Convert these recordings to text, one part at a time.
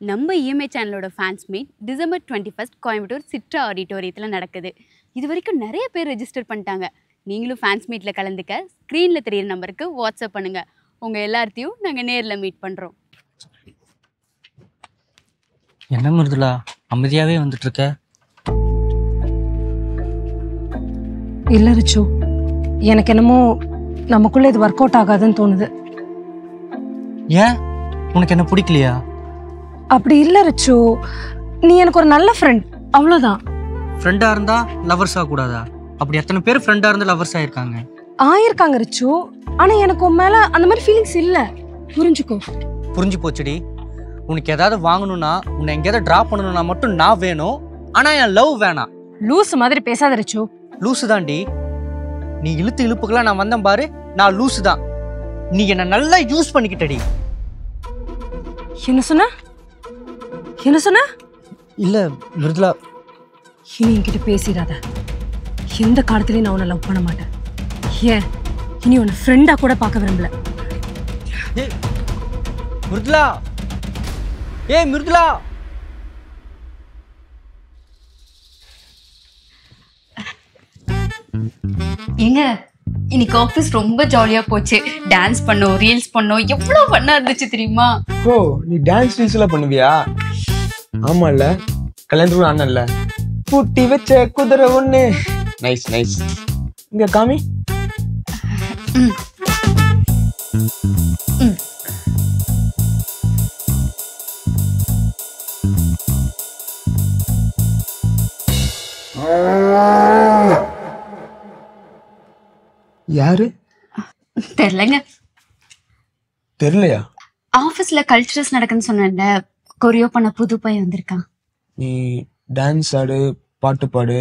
நம்ம இஎம்ஐ சேனலோட fans meet December 21 Coimbatore சிட்ரா ஆடிட்டோரியத்தில் நடக்குது. இது வரைக்கும் நிறைய பேர் ரெஜிஸ்டர் பண்ணிட்டாங்க. நீங்களும் ஃபேன்ஸ் மீட்டில் கலந்துக்க ஸ்க்ரீனில் தெரியிற நம்பருக்கு வாட்ஸ்அப் பண்ணுங்கள். உங்கள் எல்லாத்தையும் நாங்கள் நேரில் மீட் பண்ணுறோம். என்ன மிருதுலா அமைதியாகவே வந்துட்டுருக்க? இல்லை ரிச்சு, எனக்கு என்னமோ நமக்குள்ளே இது ஒர்க் அவுட் ஆகாதுன்னு தோணுது. ஏன், உனக்கு என்ன பிடிக்கலையா? அப்படி இல்லை ரிச்சு, நீ எனக்கு ஒரு நல்ல ஃப்ரெண்ட், அவ்வளோதான். ஃப்ரெண்டாக இருந்தால் லவர்ஸ் ஆகக்கூடாதா? அப்படி எத்தனை பேர் ஃப்ரெண்டாக இருந்து லவர்ஸ் ஆகிருக்காங்க. ஆயிருக்காங்க ரிச்சு, ஆனால் எனக்கு உன் மேலே அந்த மாதிரி ஃபீலிங்ஸ் இல்லை. புரிஞ்சுக்கோ. புரிஞ்சு போச்சுடி. உனக்கு ஏதாவது வாங்கணும்னா, உன்னை எங்கேயாவது ட்ராப் பண்ணணும்னா மட்டும் நான் வேணும். ஆனால் என் லவ் வேணாம். லூஸ் மாதிரி பேசாத ரிச்சு. லூஸு தான்டி. நீ இழுத்து இழுப்புக்கெல்லாம் நான் வந்தேன் பாரு, நான் லூஸு தான். நீ என்னை நல்லா யூஸ் பண்ணிக்கிட்டடி. என்ன சொன்ன? என்ன சொன்ன? இல்லை மிருதுலா, இனி என்கிட்ட பேசிடாத. எந்த காலத்துலயும் நான் உன்னை லவ் பண்ண மாட்டேன். ஏன், இனி உன்னை ஃப்ரெண்டா கூட பார்க்க விரும்பல. மிருதுலா, மிருதுலா. ஏங்க, இன்னைக்கு ஆஃபீஸ் ரொம்ப ஜாலியாக போச்சு. டான்ஸ் பண்ணோம், ரீல்ஸ் பண்ணோம், எவ்வளோ ஃபன்னாக இருந்துச்சு தெரியுமா? ஓ, நீ டான்ஸ் ரீல்ஸ் எல்லாம் பண்ணுவியா? ஆமா இல்ல, கல்யாணத்துக்கு அண்ணன்ல பூட்டி வச்ச குதிரை ஒண்ணு. Nice nice. இங்க காமி. யாரு? தெரியலங்க. தெரியலையா? ஆஃபீஸ்ல கல்ச்சரல்ஸ் நடக்குன்னு சொன்னேன்ல, கொரியோ பண்ண புது பையன் வந்திருக்கான். நீ டான்ஸ் ஆடு, பாட்டு பாடு,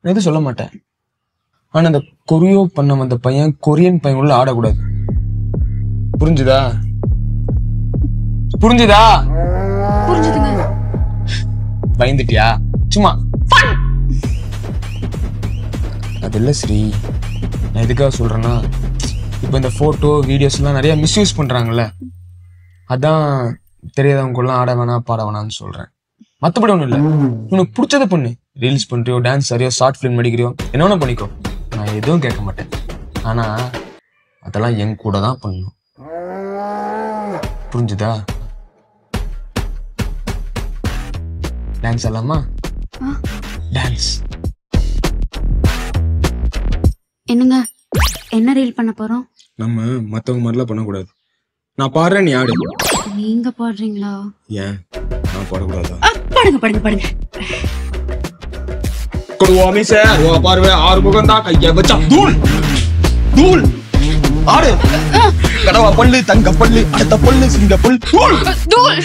எதுவும் சொல்ல மாட்டேன். ஆனா அந்த கொரியோ பண்ண வந்த பையன் கொரியன் பையன் உள்ள ஆடக்கூடாது. புரிஞ்சுதா? புரிஞ்சுதா? புரிஞ்சுதுங்க. பயந்துட்டியா? சும்மா அது இல்ல ஸ்ரீ, நான் எதுக்காக சொல்றேன்னா, இப்ப இந்த போட்டோ வீடியோஸ் எல்லாம் நிறைய மிஸ்யூஸ் பண்றாங்கல்ல, அதான் தெரியாதவங்கெல்லாம் ஆட வேணாம் பாட வேணாம்னு சொல்றேன். மத்தபடி ஒண்ணும் இல்ல. உனக்கு பிடிச்சத பண்ணு. ரீல்ஸ் பண்றியோ, டான்ஸ் ஆடியோ, ஷார்ட் பிலிம் நடிக்கிறியோ, என்ன வேணா பண்ணிக்கோ. நான் எதுவும் கேட்க மாட்டேன். ஆனா அதெல்லாம் என் கூட தான் பண்ணணும். புரிஞ்சுதா? டான்ஸ் ஆடலாமா? டான்ஸ். என்னங்க, என்ன ரீல் பண்ண போறோம்? நம்ம மத்தவங்க மாதிரிலாம் பண்ணக்கூடாது. நான் பாடுறேன், நீ ஆடு. நீங்க பாடுறீங்களா? ஏன் நான் பாடக்கூடாதா? பாடுங்க பாடுங்க பாடுங்க. கொடுவாமி சார் பார்வை ஆறு முகம் தான் கைய வச்சா தூள் தூள் ஆடு. கடவா பல்லு, தங்க பல்லு, அடுத்த பல்லு, சிங்க பல்லு, தூள் தூள்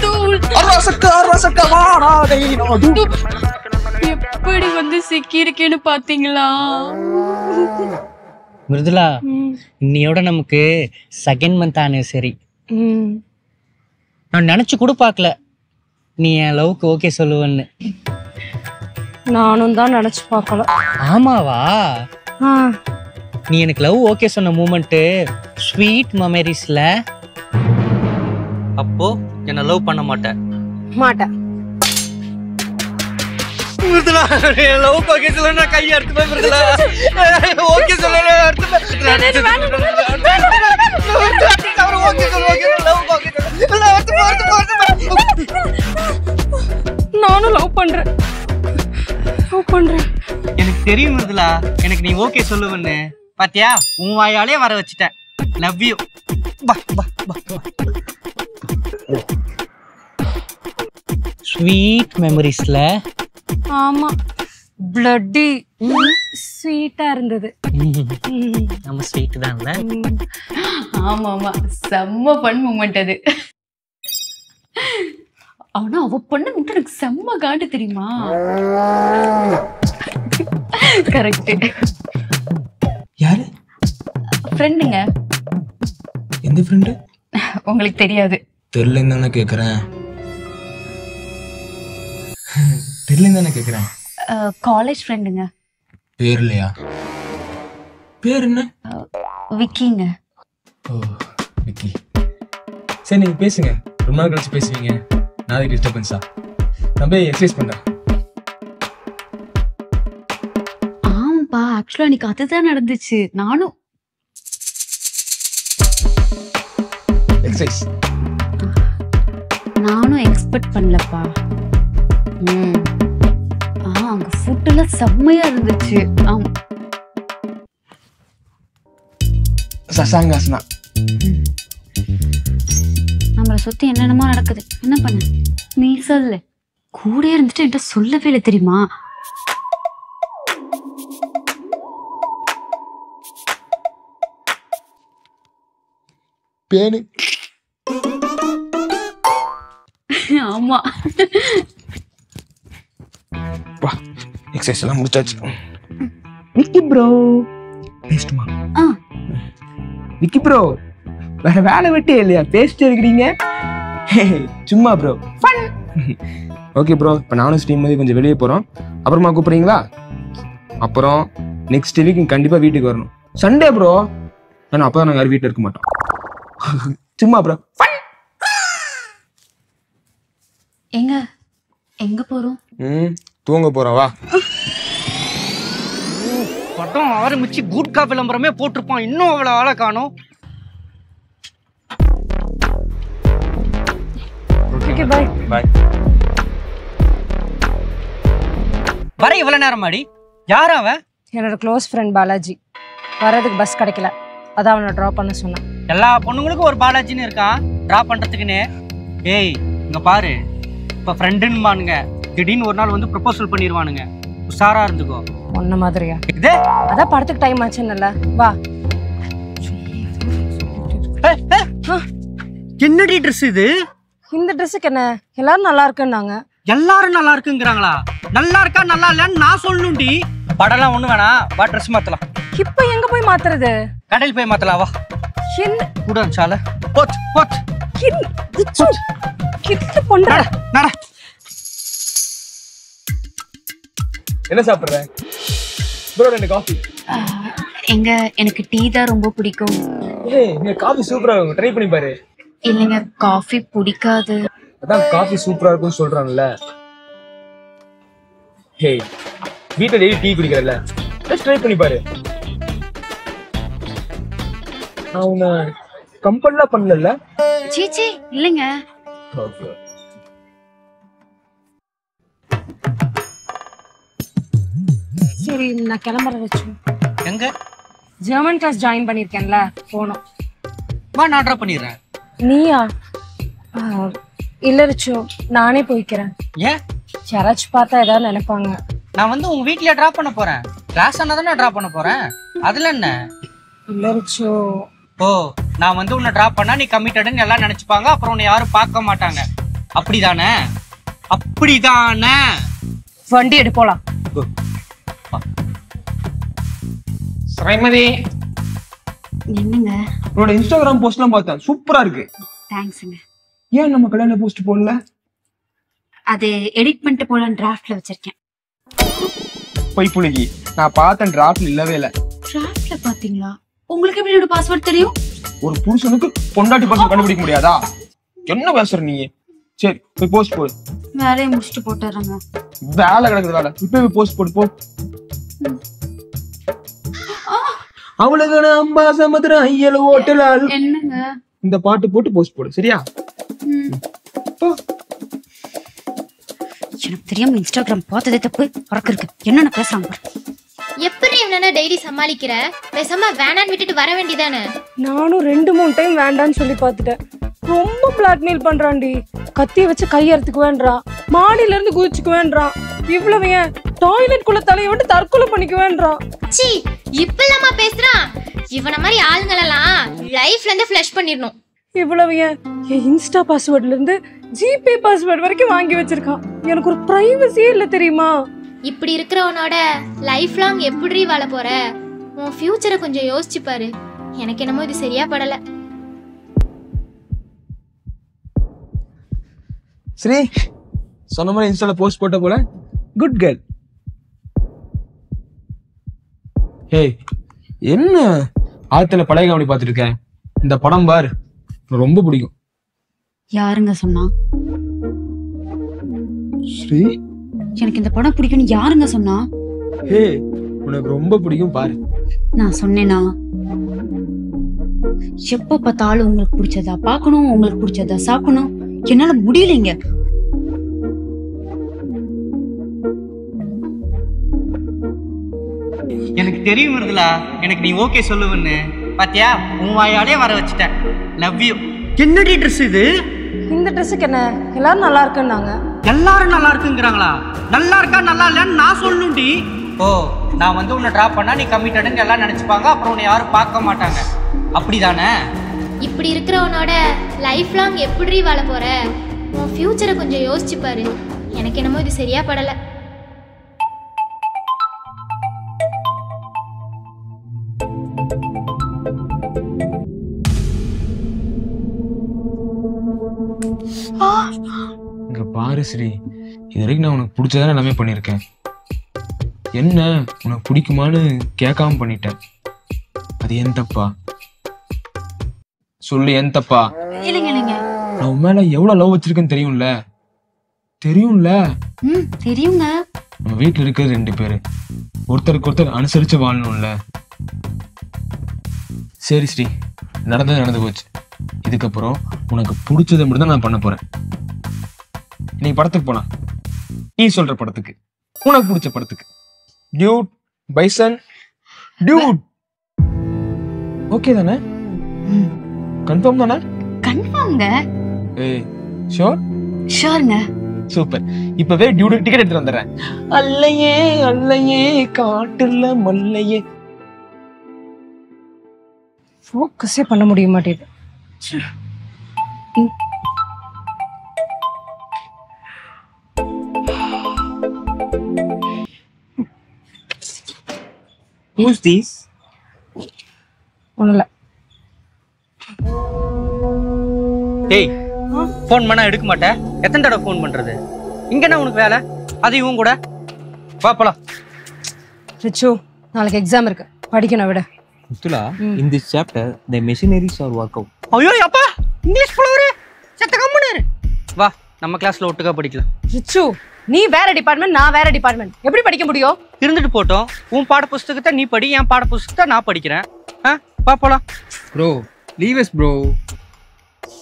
தூள். அரசக்க வாடாதே நாடு. எப்படி வந்து சிக்கி இருக்கேன்னு பாத்தீங்களா? மிருதுலா, இன்னையோட நமக்கு செகண்ட் மந்த் ஆனிவர்சரி. நான் நினைச்சு கூட பார்க்கல நீ என் லவ்க்கு ஓகே சொல்லுவேன்னு. நானும் தான் நினைச்சு பார்க்கல. ஆமாவா? நீ எனக்கு லவ் ஓகே சொன்ன மூமெண்ட்டு ஸ்வீட் மெமரிஸ்ல. அப்போ என்ன லவ் பண்ண மாட்டேன். மாட்டேன். மிருதுலா, லவ் ஓகே சொல்ல நான் கையை அறுத்துப்பேன். மிருதுலா, ஓகே சொல்ல நானும் லவ் பண்றேன். எனக்கு தெரியும் மிருதுலா, எனக்கு நீ ஓகே சொல்லுவேன்னு. பாத்தியா, உன் வாயாலே வர வச்சுட்டேன். Love you. ஸ்வீட் மெமரிஸ்ல. ஆமா, பிளட்டி ஸ்வீட்டா இருந்தது. நம்ம ஸ்வீட் தான்ல. ஆமா ஆமா, செம்ம ஃபன் மூமெண்ட் அது. ஆனா அவ பண்ண மட்டும் எனக்கு செம்ம காண்டு தெரியுமா? கரெக்ட். யாரு? ஃப்ரெண்டுங்க. எந்த ஃப்ரெண்டு? உங்களுக்கு தெரியாது. தெரியலன்னு தானே கேக்குறேன். தெரியலன்னு தானே கேக்குறேன். காலேஜ் ஃப்ரெண்டுங்க. பேர் இல்லையா? பேர் என்ன? விக்கிங்க. ஓ, விக்கி. சரி, நீங்க பேசுங்க. ரொம்ப நாள் கழிச்சு பேசுவீங்க. நான் அதுக்கு டிஸ்டர்பன்ஸா? நான் போய் எக்ஸசைஸ் பண்றேன். ஆமாப்பா, ஆக்சுவலா எனக்கு அதுதான் நடந்துச்சு. நானும் எக்ஸசைஸ் எக்ஸ்பெக்ட் பண்ணலப்பா. அங்க ஃபுட் எல்லாம் செம்மையா இருந்துச்சு. ஆமா, சசாங்காசனா. நம்மளை சுத்தி என்னென்னமோ நடக்குது. என்ன பண்ண நீ சொல்லு. கூட இருந்துட்டு என்கிட்ட சொல்லவே இல்லை தெரியுமா? பேனு. ஆமா, வா எக்ஸசைஸ் எல்லாம் முடிச்சாச்சு. விக்கி ப்ரோ பேஸ்ட்டுமா? விக்கி ப்ரோ வேற வேலை விட்டே இல்லையா பேசிட்டு இருக்கிறீங்க? சும்மா ப்ரோ ஃபன். ஓகே ப்ரோ, இப்போ நானும் ஸ்டீம் மாதிரி கொஞ்சம் வெளியே போகிறோம். அப்புறமா கூப்பிட்றீங்களா? அப்புறம் நெக்ஸ்ட் வீக் கண்டிப்பாக வீட்டுக்கு வரணும். Sunday bro. ஆனால் அப்போ தான் நாங்கள் யாரும் வீட்டில் இருக்க மாட்டோம். சும்மா ப்ரோ ஃபன். எங்க போறோம்? தூங்க போகிறோம். வா. படம் ஆரம்பிச்சு குட்கா விளம்பரமே போட்டிருப்பான். இன்னும் அவ்வளோ ஆளை காணும். Okay bye. பாய். வர இவ்வளோ நேரம் மாடி? யார் அவன்? என்னோட க்ளோஸ் ஃப்ரெண்ட் பாலாஜி. வரதுக்கு பஸ் கிடைக்கல, அதான் அவனை ட்ராப் பண்ண சொன்னான். எல்லா பொண்ணுங்களுக்கும் ஒரு பாலாஜின்னு இருக்கான் ட்ராப் பண்ணுறதுக்குன்னு. ஏய் இங்கே பாரு, இப்போ ஃப்ரெண்டுன்னு திடீர்னு ஒரு நாள் வந்து ப்ரொபோசல் பண்ணிடுவானுங்க. உஷாரா இருந்துக்கோ. ஒன்ன மாதிரியா? இதே அதான் படத்துக்கு டைம் ஆச்சுன்னு. வா. என்னடி ட்ரெஸ் இது? இந்த ட்ரெஸ்ஸுக்கு என்ன, எல்லாரும் நல்லா இருக்குன்னாங்க. எல்லாரும் நல்லா இருக்குங்கிறாங்களா? நல்லா இருக்கா நல்லா இல்லன்னு நான் சொல்லணும்டி. படம்லாம் ஒண்ணு வேணாம், வா ட்ரெஸ் மாத்தலாம். இப்ப எங்க போய் மாத்துறது? கடையில் போய் மாத்தலாம் வா. என்ன கூட சால போட் போட் கிட்ட பண்ற நட. என்ன சாப்பிட்ற ப்ரோ? 2 காஃபி. எனக்கு டீ தான் ரொம்ப பிடிக்கும். ஏய் இந்த காஃபி சூப்பரா இருக்கும், ட்ரை பண்ணி பாரு. இல்லைங்க, காஃபி பிடிக்காது. அதான் காஃபி சூப்பரா இருக்கும்னு சொல்றாங்கல்ல. ஹே வீட்டில் டெய்லி டீ குடிக்கிறல்ல, ட்ரை பண்ணி பாரு. நான் உன்னை கம்பல்லாம் பண்ணல. சீச்சி இல்லைங்க. சரி நான் கிளம்புற வச்சு. எங்க? ஜெர்மன் கிளாஸ் ஜாயின் பண்ணிருக்கேன்ல, போனோம். வா நான் ட்ராப் பண்ணிடுறேன். நீயா? இல்ல ரிச்சு, நானே போய்க்கிறேன். ஏன்? யாராச்சும் பார்த்தா ஏதாவது நினைப்பாங்க. நான் வந்து உங்க வீட்லயே ட்ராப் பண்ண போறேன். கிளாஸ் ஆனதானே ட்ராப் பண்ண போறேன். அதுல என்ன? இல்ல ரிச்சு. ஓ, நான் வந்து உன்னை ட்ராப் பண்ணா நீ கமிட்டடுன்னு எல்லாம் நினைச்சுப்பாங்க. அப்புறம் உன்னை யாரும் பார்க்க மாட்டாங்க. அப்படிதானே? அப்படிதானே? வண்டி எடு போலாம். ஸ்ரைமதி என்னங்க? உன்னோட இன்ஸ்டாகிராம் போஸ்ட்லாம் பார்த்தேன், சூப்பரா இருக்கு. தேங்க்ஸுங்க. ஏன் நம்ம கல்யாண போஸ்ட் போடல? அது எடிட் பண்ணிட்டு போலான்னு டிராஃப்ட்ல வச்சிருக்கேன். போய் புளிகி, நான் பார்த்தேன் டிராஃப்ட்ல இல்லவே இல்லை. டிராஃப்ட்ல பாத்தீங்களா? உங்களுக்கு எப்படி என்னோட பாஸ்வேர்ட் தெரியும்? ஒரு புருஷனுக்கு பொண்டாட்டி பாஸ்வேர்ட் கண்டுபிடிக்க முடியாதா? என்ன பேசுற நீ? சரி போய் போஸ்ட் போடு. வேலையை முடிச்சுட்டு போட்டுறாங்க. வேலை கிடக்குது வேலை. இப்ப போய் போஸ்ட் போடு போ. அவளுக்கு அம்பா சமுத்திரம் ஐயல ஓட்டலால். என்னங்க? இந்த பாட்டு போட்டு போஸ்ட் போடு சரியா? எனக்கு தெரியாம இன்ஸ்டாகிராம் பார்த்ததே தப்பு. உறக்கு இருக்கு. என்னென்ன பேசுறாங்க? எப்படி இவனை டெய்லி சமாளிக்கிற? பேசாம வேணான்னு விட்டுட்டு வர வேண்டியதானே? நானும் 2-3 டைம் வேண்டான்னு சொல்லி பார்த்துட்டேன். ரொம்ப பிளாக்மெயில் பண்றான்டி. கத்திய வச்சு கையறதுக்கு வேண்டாம், மாடியில இருந்து குதிச்சுக்கு வேண்டாம். இவ்வளவு ஏன் டாய்லெட் குள்ள தலையை விட்டு தற்கொலை பண்ணிக்க வேண்டாம். சி இப்பலமா பேசுறான். இவனை மாதிரி ஆளுங்களெல்லாம் லைஃப்ல இருந்து ஃப்ளஷ் பண்ணிடணும். இவ்வளவு ஏன் என் இன்ஸ்டா பாஸ்வேர்ட்ல இருந்து ஜிபே பாஸ்வேர்ட் வரைக்கும் வாங்கி வச்சிருக்கான். எனக்கு ஒரு பிரைவசியே இல்ல தெரியுமா? இப்படி இருக்கிறவனோட லைஃப் லாங் எப்படி வாழ போற? உன் ஃபியூச்சரை கொஞ்சம் யோசிச்சு பாரு. எனக்கு என்னமோ இது சரியா படல. சரி சொன்ன மாதிரி இன்ஸ்டால போஸ்ட் போட்ட போல. Good girl. ஏய் என்ன ஆத்துல பழைய காமெடி பார்த்துட்டு இருக்கேன்? இந்த படம் பார், ரொம்ப பிடிக்கும். யாருங்க சொன்னா? ஸ்ரீ எனக்கு இந்த படம் பிடிக்கும்னு யாருங்க சொன்னா? ஹே உனக்கு ரொம்ப பிடிக்கும் பாரு. நான் சொன்னேனா? எப்ப பார்த்தாலும் உங்களுக்கு பிடிச்சதா பார்க்கணும், உங்களுக்கு பிடிச்சதா சாப்பிடணும். என்னால முடியலைங்க. எனக்கு தெரியும் மிருதுலா, எனக்கு நீ ஓகே சொல்லுவன்னு. பாத்தியா, உன் வாயாலே வர வச்சுட்டேன். Love you. என்னடி ட்ரெஸ் இது? இந்த ட்ரெஸ்ஸுக்கு என்ன, எல்லாரும் நல்லா இருக்குன்னாங்க. எல்லாரும் நல்லா இருக்குங்கிறாங்களா? நல்லா இருக்கா நல்லா இல்லைன்னு நான் சொல்லணும்டி. ஓ, நான் வந்து உன்னை ட்ராப் பண்ணா நீ கமிட்டடுன்னு எல்லாம் நினைச்சுப்பாங்க, அப்புறம் உன்னை யாரும் பார்க்க மாட்டாங்க, அப்படிதானே? இப்படி இருக்கிறவனோட லைஃப் லாங் எப்படி வாழ போற? உன் ஃபியூச்சரை கொஞ்சம் யோசிச்சு பாரு. எனக்கு என்னமோ இது சரியா படல. இங்க பாரு ஸ்ரீ, இது வரைக்கும் நான் உனக்கு பிடிச்சதானே எல்லாமே பண்ணியிருக்கேன். என்ன உனக்கு பிடிக்குமான்னு கேட்காம பண்ணிட்டேன். அது என் தப்பா? சொல்லு, என் தப்பா? இல்லைங்க இல்லைங்க. நான் உன் மேல எவ்வளவு லவ் வச்சிருக்கேன்னு தெரியும்ல? தெரியும்ல? தெரியுங்க. நம்ம வீட்டுல இருக்கிற 2 பேரு ஒருத்தருக்கு ஒருத்தர் அனுசரிச்சு வாழணும்ல. சரி ஸ்ரீ, நடந்தது நடந்து போச்சு. இதுக்கப்புறம் உனக்கு பிடிச்சதை மட்டும் தான் நான் பண்ண போறேன். நீ படத்துக்கு போனா, நீ சொல்ற படத்துக்கு, உனக்கு பிடிச்ச படத்துக்கு. Dude, bison, Dude. ஓகே தானே? கன்ஃபார்ம் தானே? கன்ஃபார்ம்ங்க. ஏய் ஷோர்? ஷோர்ங்க. சூப்பர். இப்பவே டியூட் டிக்கெட் எடுத்து வந்துடுறேன். அல்லையே அல்லையே காட்டுல மல்லையே. ஃபோக்கஸே பண்ண முடிய மாட்டேங்குது. Who's this? ஒண்ணுல. டேய், ஃபோன் பண்ணா எடுக்க மாட்டேன். எத்தனை தடவை ஃபோன் பண்றது? இங்க என்ன உனக்கு வேலை? அது இவன் கூட வா போலாம். ரிச்சு, நாளைக்கு எக்ஸாம் இருக்கு, படிக்கணும் விட. Mithula, in this chapter, the machineries are work out. ஐயோ அப்பா, இங்கிலீஷ் புலவரே, சத்த கம்முனு இரு. வா, நம்ம கிளாஸ்ல ஒட்டுக்கா படிக்கலாம். ரிச்சு, நீ வேற டிபார்ட்மெண்ட், நான் வேற டிபார்ட்மெண்ட், எப்படி படிக்க முடியும்? இருந்துட்டு போட்டோம். உன் பாட புஸ்தகத்தை நீ படி, என் பாட புஸ்தகத்தை நான் படிக்கிறேன். வா போலாம். Bro, leave us, bro.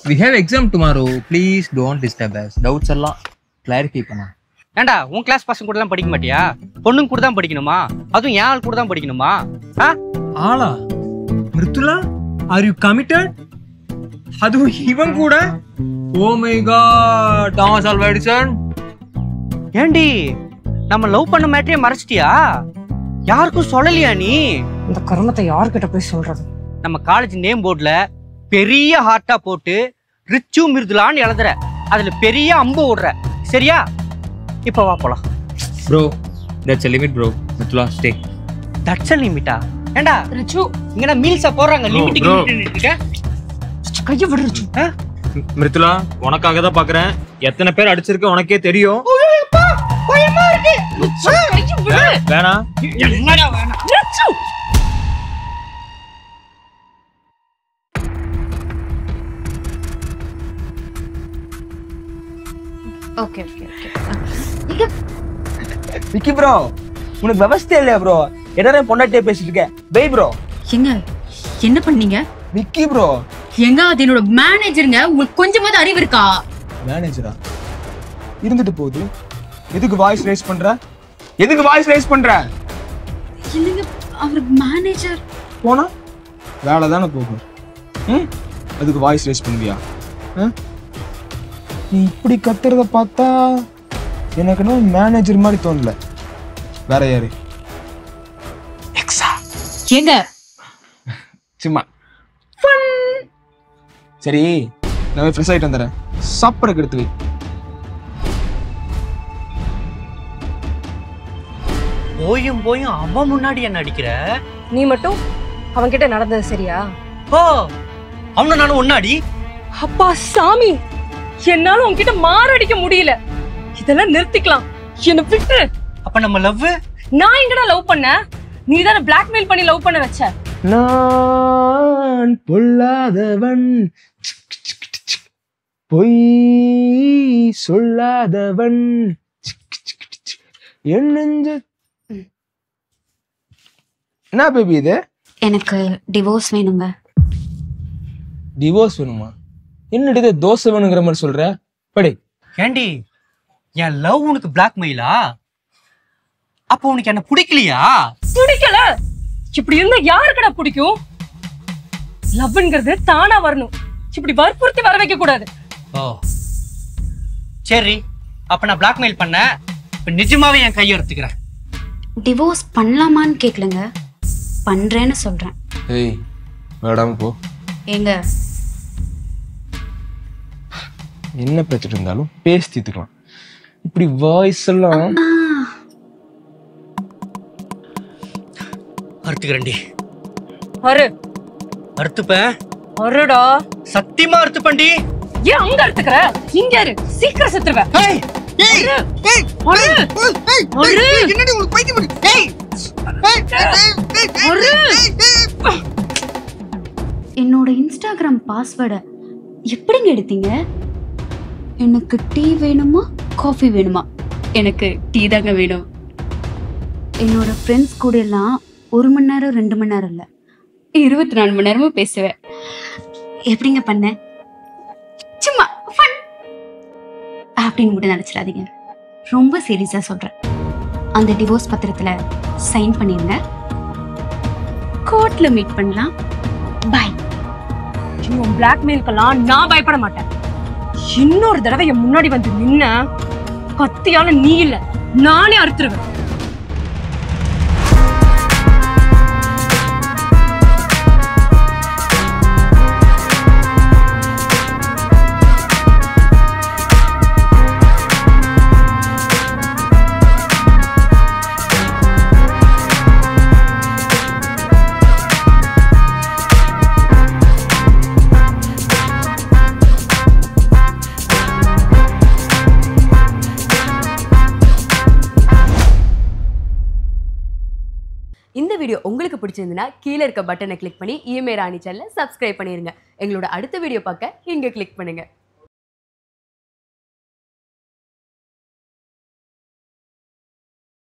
We have exam tomorrow. Please don't disturb us. Doubts எல்லாம் clarify பண்ணா. ஏண்டா, உன் கிளாஸ் பசங்க கூட எல்லாம் படிக்க மாட்டியா? பொண்ணுங்க கூட தான் படிக்கணுமா? அதுவும் என் ஆள் கூட தான் படிக்கணுமா? ஆளா? Mridula, are you committed? அதுவும் இவன் கூட? Oh my god, Thomas Alva Edison. ஏண்டி, நம்ம லவ் பண்ண மேட்டரே மறைச்சிட்டியா? யாருக்கும் சொல்லலையா நீ? இந்த கருமத்தை யார்கிட்ட போய் சொல்றது? நம்ம காலேஜ் நேம் போர்டுல பெரிய ஹார்ட்டா போட்டு ரிச்சு மிருதுலான்னு எழுதுற, அதுல பெரிய அம்பு ஓடுற, சரியா? இப்ப வா போலாம். Bro, that's a limit, bro. Mithula, stay. That's a limit-ஆ? ஏண்டா, ரிச்சு, இங்கனா மீல்ஸா போறாங்க, லிமிட் இருக்க. கைய விடு ரிச்சு. மிருதுலா, உனக்காக தான் பாக்குறேன். எத்தனை பேர் அடிச்சிருக்க உனக்கே தெரியும். பயமா இருக்கு. கைய விடு. வேணாம். என்னடா வேணாம்? Rich, okay okay okay. Vicky bro, உனக்கு விவசாயம் இல்லையா ப்ரோ? எல்லாரும் பொண்டாட்டியே பேசிட்டு இருக்க. Bye bro. எங்க என்ன பண்ணீங்க? விக்கி ப்ரோ. எங்க அது என்னோட மேனேஜருங்க. உங்களுக்கு கொஞ்சமாவது அறிவு இருக்கா? மேனேஜரா இருந்துட்டு போகுது. எதுக்கு வாய்ஸ் ரைஸ் பண்ற? எதுக்கு வாய்ஸ் ரைஸ் பண்ற? இல்லைங்க, அவர் மேனேஜர். போனா வேலை தானே போகும். அதுக்கு வாய்ஸ் ரைஸ் பண்ணுவியா? நீ இப்படி கத்துறத பார்த்தா எனக்கு மேனேஜர் மாதிரி தோணல. வேற யாரு? எங்க சும்மா. சரி, நான் ஃப்ரெஷ் ஆயிட்டு வந்துடுறேன். சாப்பிட்றக்கு எடுத்து வை. போயும் போயும் அவன் முன்னாடி என்ன அடிக்கிற? நீ மட்டும் அவன்கிட்ட நடந்தது சரியா? ஓ, அவன நானும் ஒன்னாடி. அப்பா சாமி, என்னால உன்கிட்ட மாரடிக்க முடியல. இதெல்லாம் நிறுத்திக்கலாம், என்ன விட்டு. அப்ப நம்ம லவ்? நான் எங்கடா லவ் பண்ண? நீ தானே பிளாக்மெயில் பண்ணி லவ் பண்ண வச்ச. நான் பொல்லாதவன். பொய் சொல்லாதவன் என் நெஞ்ச என்ன பேபி இது? எனக்கு டிவோர்ஸ் வேணுங்க. டிவோர்ஸ் வேணுமா? என்னடி இது தோசை வேணுங்கிற மாதிரி சொல்ற? படி. ஏண்டி என் லவ் உனக்கு பிளாக்மெயிலா? அப்போ உனக்கு என்ன பிடிக்கலையா? பிடிக்கல. இப்படி இருந்தா யாருக்குடா பிடிக்கும்? லவ்ங்கிறது தானா வரணும். இப்படி வற்புறுத்தி வர வைக்க கூடாது. ஓ சரி, அப்ப நான் பிளாக்மெயில் பண்ண இப்ப நிஜமாவே என் கையை எடுத்துக்கிறேன். டிவோர்ஸ் பண்ணலாமான்னு கேட்கலங்க, பண்றேன்னு சொல்றேன். ஏய் வேடாம போ. ஏங்க என்ன பிரச்சனை இருந்தாலும் பேசி தீர்த்துக்கலாம். இப்படி வாய்ஸ் எல்லாம் அறுத்துக்கிறேன்டி. அரு அறுத்துப்பேன். அருடா. சத்தியமா அறுத்துப்பண்டி. ஏன் அங்க எடுத்துக்கிற? இங்க இரு, சீக்கிரம் செத்துருவேன். என்னோட இன்ஸ்டாகிராம் பாஸ்வேர்டை எப்படிங்க எடுத்தீங்க? எனக்கு டீ வேணுமா காஃபி வேணுமா? எனக்கு டீ தாங்க வேணும். என்னோட ஃப்ரெண்ட்ஸ் கூட எல்லாம் 1 மணி நேரம் 2 மணி நேரம் இல்லை, 24 மணி நேரமும் பேசுவேன். எப்படிங்க பண்ண? சும்மா ஃபன் அப்படின்னு மட்டும் நினைச்சிடாதீங்க, ரொம்ப சீரியஸா சொல்றேன். அந்த டிவோர்ஸ் பத்திரத்துல சைன் பண்ணிருங்க. கோர்ட்ல மீட் பண்ணலாம். பை. உன் பிளாக்மெயிலுக்கெல்லாம் நான் பயப்பட மாட்டேன். இன்னொரு தடவை என் முன்னாடி வந்து நின்ன கத்தியால நீ இல்ல நானே அறுத்துருவேன். இந்த வீடியோ உங்களுக்கு பிடிச்சிருந்ததுன்னா கீழே இருக்க பட்டனை கிளிக் பண்ணி இஎம்ஐ ராணி சேனலை சப்ஸ்கிரைப் பண்ணிருங்க. எங்களோட அடுத்த வீடியோ பார்க்க இங்க கிளிக் பண்ணுங்க.